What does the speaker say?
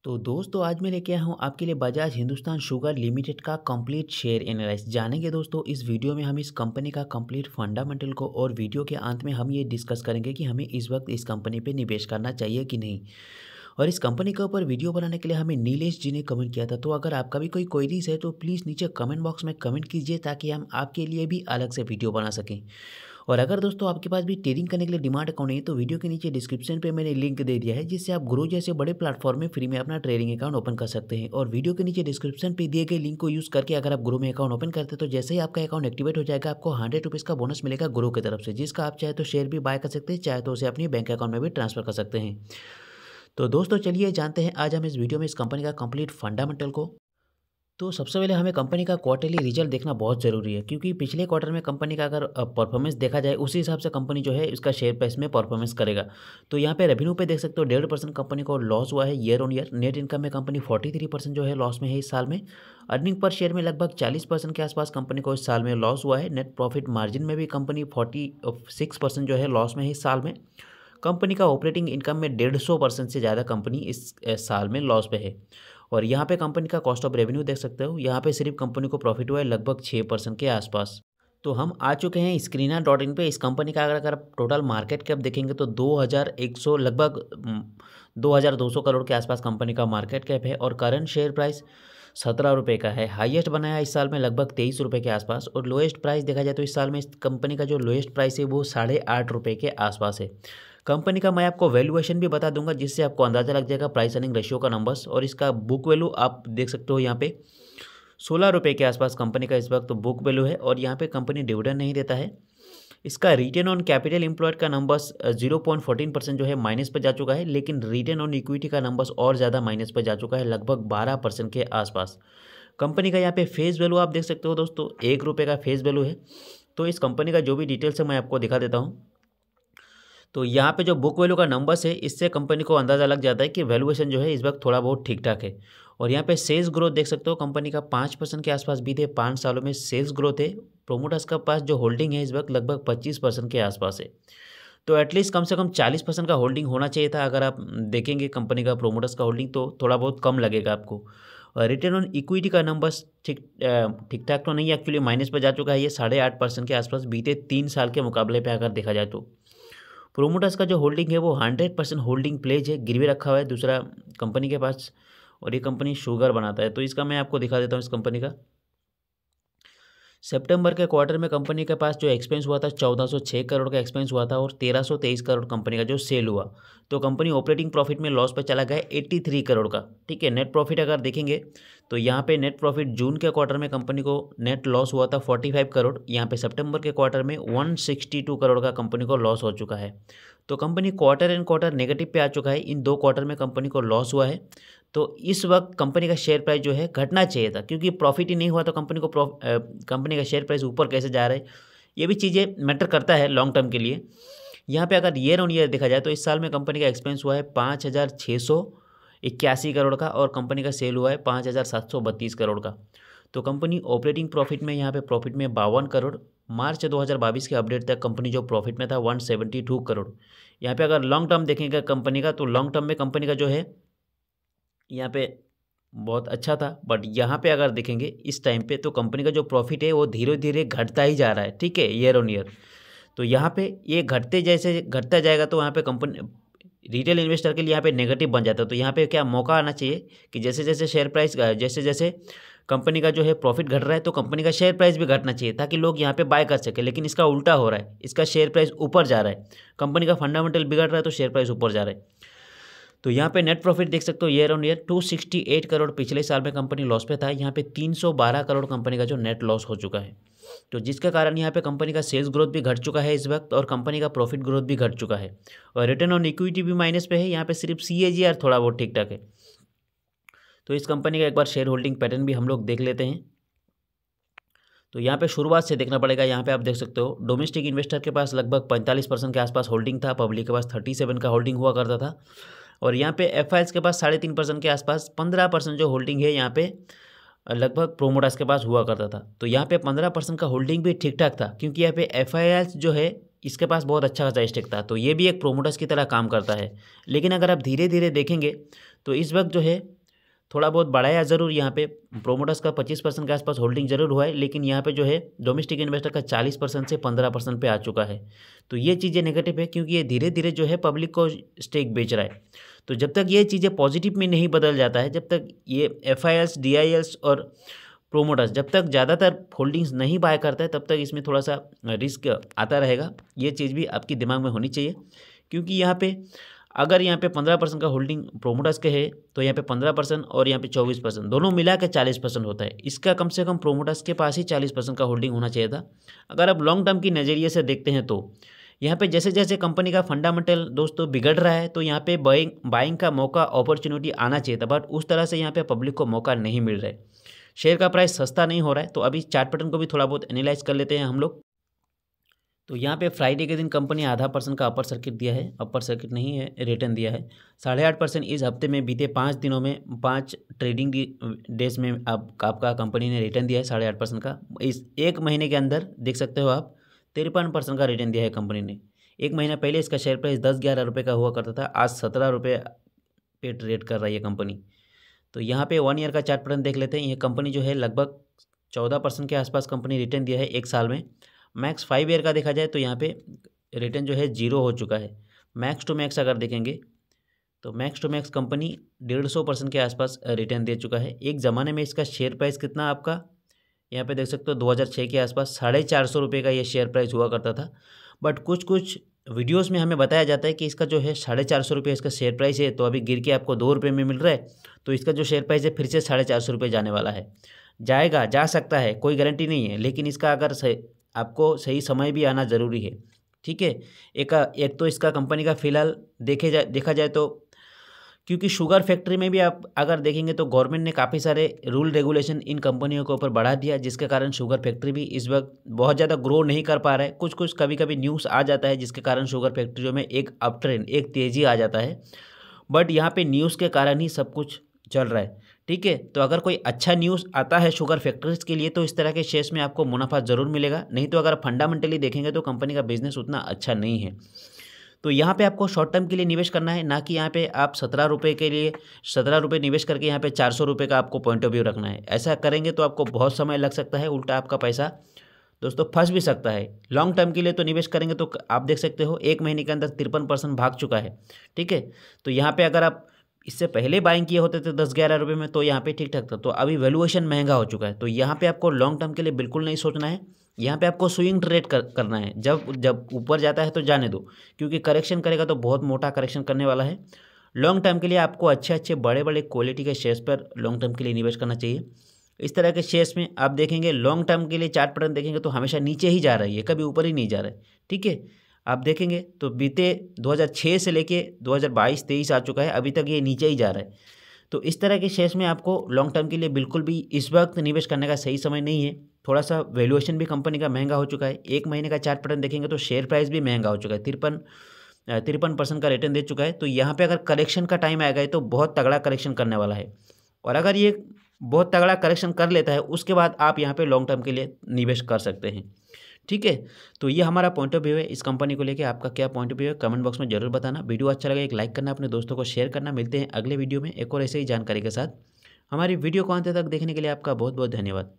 तो दोस्तों आज मैं लेके आया हूँ आपके लिए बजाज हिंदुस्तान शुगर लिमिटेड का कंप्लीट शेयर एनालिसिस जानेंगे। दोस्तों इस वीडियो में हम इस कंपनी का कंप्लीट फंडामेंटल को और वीडियो के अंत में हम ये डिस्कस करेंगे कि हमें इस वक्त इस कंपनी पे निवेश करना चाहिए कि नहीं। और इस कंपनी के ऊपर वीडियो बनाने के लिए हमें नीलेश जी ने कमेंट किया था। तो अगर आपका भी कोई क्वेरीज है तो प्लीज़ नीचे कमेंट बॉक्स में कमेंट कीजिए ताकि हम आपके लिए भी अलग से वीडियो बना सकें। और अगर दोस्तों आपके पास भी ट्रेडिंग करने के लिए डिमांड अकाउंट है तो वीडियो के नीचे डिस्क्रिप्शन पे मैंने लिंक दे दिया है जिससे आप ग्रो जैसे बड़े प्लेटफॉर्म में फ्री में अपना ट्रेडिंग अकाउंट ओपन कर सकते हैं। और वीडियो के नीचे डिस्क्रिप्शन पे दिए गए लिंक को यूज़ करके अगर आप ग्रो में अकाउंट ओपन करते हैं तो जैसे ही आपका अकाउंट एक्टिवेट हो जाएगा आपको 100 रुपीज़ का बोनस मिलेगा ग्रो की तरफ से, जिसका आप चाहे तो शेयर भी बाय कर सकते हैं, चाहे तो उसे अपनी बैंक अकाउंट में भी ट्रांसफर कर सकते हैं। तो दोस्तों चलिए जानते हैं आज हम इस वीडियो में इस कंपनी का कंप्लीट फंडामेंटल को। तो सबसे पहले हमें कंपनी का क्वार्टरली रिजल्ट देखना बहुत ज़रूरी है, क्योंकि पिछले क्वार्टर में कंपनी का अगर परफॉर्मेंस देखा जाए उसी हिसाब से कंपनी जो है इसका शेयर प्राइस में परफॉर्मेंस करेगा। तो यहाँ पे रेवेन्यू पे देख सकते हो 1.5% कंपनी को लॉस हुआ है year on year. Net income में कंपनी 43% जो है लॉस में है इस साल में। अर्निंग पर शेयर में लगभग 40% के आसपास कंपनी को इस साल में लॉस हुआ है। नेट प्रॉफिट मार्जिन में भी कंपनी 46% जो है लॉस में है इस साल में। कंपनी का ऑपरेटिंग इनकम में 150% से ज़्यादा कंपनी इस साल में लॉस पे है। और यहाँ पे कंपनी का कॉस्ट ऑफ रेवेन्यू देख सकते हो, यहाँ पे सिर्फ कंपनी को प्रॉफिट हुआ है लगभग 6% के आसपास। तो हम आ चुके हैं screener.in पे। इस कंपनी का अगर आप टोटल मार्केट कैप देखेंगे तो 2100 लगभग 2200 करोड़ के आसपास कंपनी का मार्केट कैप है। और करंट शेयर प्राइस 17 रुपये का है। हाईएस्ट बनाया इस साल में लगभग 23 रुपये के आसपास। और लोएस्ट प्राइस देखा जाए तो इस साल में इस कंपनी का जो लोएस्ट प्राइस है वो 8.5 रुपये के आसपास है। कंपनी का मैं आपको वैल्यूएशन भी बता दूंगा जिससे आपको अंदाज़ा लग जाएगा प्राइस अर्निंग रेशियो का नंबर्स। और इसका बुक वैल्यू आप देख सकते हो यहाँ पे 16 रुपये के आसपास कंपनी का इस वक्त तो बुक वैल्यू है। और यहाँ पे कंपनी डिविडेंड नहीं देता है। इसका रिटर्न ऑन कैपिटल एम्प्लॉयड का नंबर्स 0.14% जो है माइनस पर जा चुका है, लेकिन रिटर्न ऑन इक्विटी का नंबर्स और ज़्यादा माइनस पर जा चुका है लगभग 12% के आसपास। कंपनी का यहाँ पे फेस वैल्यू आप देख सकते हो दोस्तों 1 रुपये का फेस वैल्यू है। तो इस कंपनी का जो भी डिटेल्स है मैं आपको दिखा देता हूँ। तो यहाँ पे जो बुक वैल्यू का नंबर्स है इससे कंपनी को अंदाज़ा लग जाता है कि वैल्यूएशन जो है इस वक्त थोड़ा बहुत ठीक ठाक है। और यहाँ पे सेल्स ग्रोथ देख सकते हो कंपनी का 5% के आसपास भी थे। 5 सालों में सेल्स ग्रोथ है। प्रोमोटर्स का पास जो होल्डिंग है इस वक्त लगभग 25% के आसपास है। तो एटलीस्ट कम से कम 40% का होल्डिंग होना चाहिए था। अगर आप देखेंगे कंपनी का प्रोमोटर्स का होल्डिंग तो थोड़ा बहुत कम लगेगा आपको। और रिटर्न ऑन इक्विटी का नंबर्स ठीक ठाक तो नहीं है, एक्चुअली माइनस पर जा चुका है ये 8.5% के आसपास बीते 3 साल के मुकाबले पे अगर देखा जाए तो। प्रोमोटर्स का जो होल्डिंग है वो 100% होल्डिंग प्लेज है, गिरवी रखा हुआ है दूसरा कंपनी के पास। और ये कंपनी शुगर बनाता है। तो इसका मैं आपको दिखा देता हूँ इस कंपनी का। सितंबर के क्वार्टर में कंपनी के पास जो एक्सपेंस हुआ था 1406 करोड़ का एक्सपेंस हुआ था और 1323 करोड़ कंपनी का जो सेल हुआ। तो कंपनी ऑपरेटिंग प्रॉफिट में लॉस पर चला गया 83 करोड़ का। ठीक है, नेट प्रॉफिट अगर देखेंगे तो यहाँ पे नेट प्रॉफिट जून के क्वार्टर में कंपनी को नेट लॉस हुआ था 45 करोड़। यहाँ पे सितंबर के क्वार्टर में 162 करोड़ का कंपनी को लॉस हो चुका है। तो company quarter and quarter negative पे आ चुका है। इन 2 क्वार्टर में कंपनी को लॉस हुआ है। तो इस वक्त कंपनी का शेयर प्राइस जो है घटना चाहिए था, क्योंकि प्रॉफिट ही नहीं हुआ तो कंपनी का शेयर प्राइस ऊपर कैसे जा रहा है, ये भी चीज़ें मैटर करता है लॉन्ग टर्म के लिए। यहाँ पे अगर ईयर ऑन ईयर देखा जाए तो इस साल में कंपनी का एक्सपेंस हुआ है 5,681 करोड़ का और कंपनी का सेल हुआ है 5,732 करोड़ का। तो कंपनी ऑपरेटिंग प्रॉफिट में यहाँ पे प्रॉफिट में 52 करोड़। मार्च 2022 के अपडेट तक कंपनी जो प्रॉफिट में था 172 करोड़। यहाँ पे अगर लॉन्ग टर्म देखेंगे कंपनी का तो लॉन्ग टर्म में कंपनी का जो है यहाँ पे बहुत अच्छा था। बट यहाँ पे अगर देखेंगे इस टाइम पे तो कंपनी का जो प्रॉफिट है वो धीरे धीरे घटता ही जा रहा है। ठीक है, ईयर ऑन ईयर। तो यहाँ पे ये घटते जैसे घटता जाएगा तो यहाँ पे कंपनी रिटेल इन्वेस्टर के लिए यहाँ पे नेगेटिव बन जाता है। तो यहाँ पे क्या मौका आना चाहिए कि जैसे जैसे शेयर प्राइस जैसे जैसे कंपनी का जो है प्रॉफिट घट रहा है तो कंपनी का शेयर प्राइस भी घटना चाहिए ताकि लोग यहाँ पे बाय कर सके। लेकिन इसका उल्टा हो रहा है, इसका शेयर प्राइस ऊपर जा रहा है। कंपनी का फंडामेंटल बिगड़ रहा है तो शेयर प्राइस ऊपर जा रहा है। तो यहाँ पे नेट प्रॉफिट देख सकते हो ईयर ऑन ईयर 268 करोड़ पिछले साल में कंपनी लॉस पे था। यहाँ पे 312 करोड़ कंपनी का जो नेट लॉस हो चुका है। तो जिसके कारण यहाँ पे कंपनी का सेल्स ग्रोथ भी घट चुका है इस वक्त और कंपनी का प्रॉफिट ग्रोथ भी घट चुका है। और रिटर्न ऑन इक्विटी भी माइनस पे है। यहाँ पे सिर्फ CAGR थोड़ा बहुत ठीक ठाक है। तो इस कंपनी का एक बार शेयर होल्डिंग पैटर्न भी हम लोग देख लेते हैं। तो यहाँ पे शुरुआत से देखना पड़ेगा। यहाँ पे आप देख सकते हो डोमेस्टिक इन्वेस्टर के पास लगभग 45% के आसपास होल्डिंग था। पब्लिक के पास 37 का होल्डिंग हुआ करता था। और यहाँ पे FIs के पास 3.5% के आसपास 15% जो होल्डिंग है यहाँ पे लगभग प्रोमोटर्स के पास हुआ करता था। तो यहाँ पे 15% का होल्डिंग भी ठीक ठाक था, क्योंकि यहाँ पे FIs जो है इसके पास बहुत अच्छा खासा स्टेक था, तो ये भी एक प्रोमोटर्स की तरह काम करता है। लेकिन अगर आप धीरे धीरे देखेंगे तो इस वक्त जो है थोड़ा बहुत बढ़ाया ज़रूर, यहाँ पे प्रोमोटर्स का 25% के आसपास होल्डिंग जरूर हुआ है, लेकिन यहाँ पे जो है डोमेस्टिक इन्वेस्टर का 40% से 15% पे आ चुका है। तो ये चीज़ें नेगेटिव है, क्योंकि ये धीरे धीरे जो है पब्लिक को स्टेक बेच रहा है। तो जब तक ये चीज़ें पॉजिटिव में नहीं बदल जाता है, जब तक ये FIIs DILs और प्रोमोटर्स जब तक ज़्यादातर होल्डिंग्स नहीं बाय करता है, तब तक इसमें थोड़ा सा रिस्क आता रहेगा। ये चीज़ भी आपकी दिमाग में होनी चाहिए, क्योंकि यहाँ पे अगर यहाँ पे 15% का होल्डिंग प्रोमोटर्स के है, तो यहाँ पे 15% और यहाँ पे 24%, दोनों मिला के 40% होता है। इसका कम से कम प्रोमोटर्स के पास ही 40% का होल्डिंग होना चाहिए था। अगर आप लॉन्ग टर्म की नज़रिए से देखते हैं तो यहाँ पे जैसे जैसे कंपनी का फंडामेंटल दोस्तों बिगड़ रहा है, तो यहाँ पे बाइंग का मौका, अपॉर्चुनिटी आना चाहिए था, बट उस तरह से यहाँ पे पब्लिक को मौका नहीं मिल रहा है। शेयर का प्राइस सस्ता नहीं हो रहा है। तो अभी चार्ट पैटर्न को भी थोड़ा बहुत एनालाइज कर लेते हैं हम लोग। तो यहाँ पे फ्राइडे के दिन कंपनी आधा % का अपर सर्किट दिया है, अपर सर्किट नहीं है, रिटर्न दिया है 8.5%। इस हफ्ते में बीते 5 दिनों में 5 ट्रेडिंग डेज में आपका कंपनी ने रिटर्न दिया है 8.5% का। इस एक महीने के अंदर देख सकते हो आप 53% का रिटर्न दिया है कंपनी ने। एक महीना पहले इसका शेयर प्राइस 10-11 रुपये का हुआ करता था, आज 17 रुपये पे ट्रेड कर रही है कंपनी। तो यहाँ पे 1 ईयर का चार्ट पैटर्न देख लेते हैं। ये कंपनी जो है लगभग 14% के आसपास कंपनी रिटर्न दिया है एक साल में। मैक्स 5 ईयर का देखा जाए तो यहाँ पे रिटर्न जो है 0 हो चुका है। मैक्स टू मैक्स अगर देखेंगे तो मैक्स टू मैक्स कंपनी 150% के आसपास रिटर्न दे चुका है। एक ज़माने में इसका शेयर प्राइस कितना आपका यहाँ पे देख सकते हो 2006 के आसपास 450 रुपये का ये शेयर प्राइस हुआ करता था। बट कुछ वीडियोस में हमें बताया जाता है कि इसका जो है 450 रुपये इसका शेयर प्राइस है, तो अभी गिर के आपको 2 रुपये में मिल रहा है। तो इसका जो शेयर प्राइस है फिर से 450 रुपये जाने वाला है, जाएगा, जा सकता है, कोई गारंटी नहीं है। लेकिन इसका अगर आपको सही समय भी आना ज़रूरी है, ठीक है। एक तो इसका कंपनी का फिलहाल देखा जाए तो, क्योंकि शुगर फैक्ट्री में भी आप अगर देखेंगे तो गवर्नमेंट ने काफ़ी सारे रूल रेगुलेशन इन कंपनियों के ऊपर बढ़ा दिया, जिसके कारण शुगर फैक्ट्री भी इस वक्त बहुत ज़्यादा ग्रो नहीं कर पा रहा है। कुछ कभी कभी न्यूज़ आ जाता है जिसके कारण शुगर फैक्ट्रियों में एक अप ट्रेंड, एक तेज़ी आ जाता है। बट यहाँ पे न्यूज़ के कारण ही सब कुछ चल रहा है, ठीक है। तो अगर कोई अच्छा न्यूज़ आता है शुगर फैक्ट्रीज के लिए तो इस तरह के शेयर्स में आपको मुनाफा ज़रूर मिलेगा। नहीं तो अगर फंडामेंटली देखेंगे तो कंपनी का बिजनेस उतना अच्छा नहीं है। तो यहाँ पे आपको शॉर्ट टर्म के लिए निवेश करना है, ना कि यहाँ पे आप 17 रुपये के लिए 17 रुपये निवेश करके यहाँ पे 400 रुपये का आपको पॉइंट ऑफ व्यू रखना है। ऐसा करेंगे तो आपको बहुत समय लग सकता है, उल्टा आपका पैसा दोस्तों फंस भी सकता है। लॉन्ग टर्म के लिए तो निवेश करेंगे तो आप देख सकते हो एक महीने के अंदर 53% भाग चुका है, ठीक है। तो यहाँ पे अगर आप इससे पहले बाइंग किए होते थे 10-11 रुपये में तो यहाँ पे ठीक ठाक था। तो अभी वैल्यूएशन महंगा हो चुका है। तो यहाँ पे आपको लॉन्ग टर्म के लिए बिल्कुल नहीं सोचना है। यहाँ पे आपको स्विंग ट्रेड करना है। जब ऊपर जाता है तो जाने दो, क्योंकि करेक्शन करेगा तो बहुत मोटा करेक्शन करने वाला है। लॉन्ग टर्म के लिए आपको अच्छे बड़े क्वालिटी के शेयर्स पर लॉन्ग टर्म के लिए निवेश करना चाहिए। इस तरह के शेयर्स में आप देखेंगे लॉन्ग टर्म के लिए चार्ट पैटर्न देखेंगे तो हमेशा नीचे ही जा रही है, कभी ऊपर ही नहीं जा रहा है, ठीक है। आप देखेंगे तो बीते 2006 से लेके 2022-23 आ चुका है, अभी तक ये नीचे ही जा रहा है। तो इस तरह के शेयर्स में आपको लॉन्ग टर्म के लिए बिल्कुल भी इस वक्त निवेश करने का सही समय नहीं है। थोड़ा सा वैल्यूएशन भी कंपनी का महंगा हो चुका है। एक महीने का चार्ट पैटर्न देखेंगे तो शेयर प्राइस भी महंगा हो चुका है, 53% का रिटर्न दे चुका है। तो यहाँ पे अगर करेक्शन का टाइम आएगा तो बहुत तगड़ा करेक्शन करने वाला है, और अगर ये बहुत तगड़ा करेक्शन कर लेता है उसके बाद आप यहाँ पे लॉन्ग टर्म के लिए निवेश कर सकते हैं, ठीक है। तो ये हमारा पॉइंट ऑफ व्यू है इस कंपनी को लेके। आपका क्या पॉइंट ऑफ व्यू है कमेंट बॉक्स में जरूर बताना। वीडियो अच्छा लगा एक लाइक करना, अपने दोस्तों को शेयर करना। मिलते हैं अगले वीडियो में एक और ऐसे ही जानकारी के साथ। हमारी वीडियो को अंत तक देखने के लिए आपका बहुत बहुत धन्यवाद।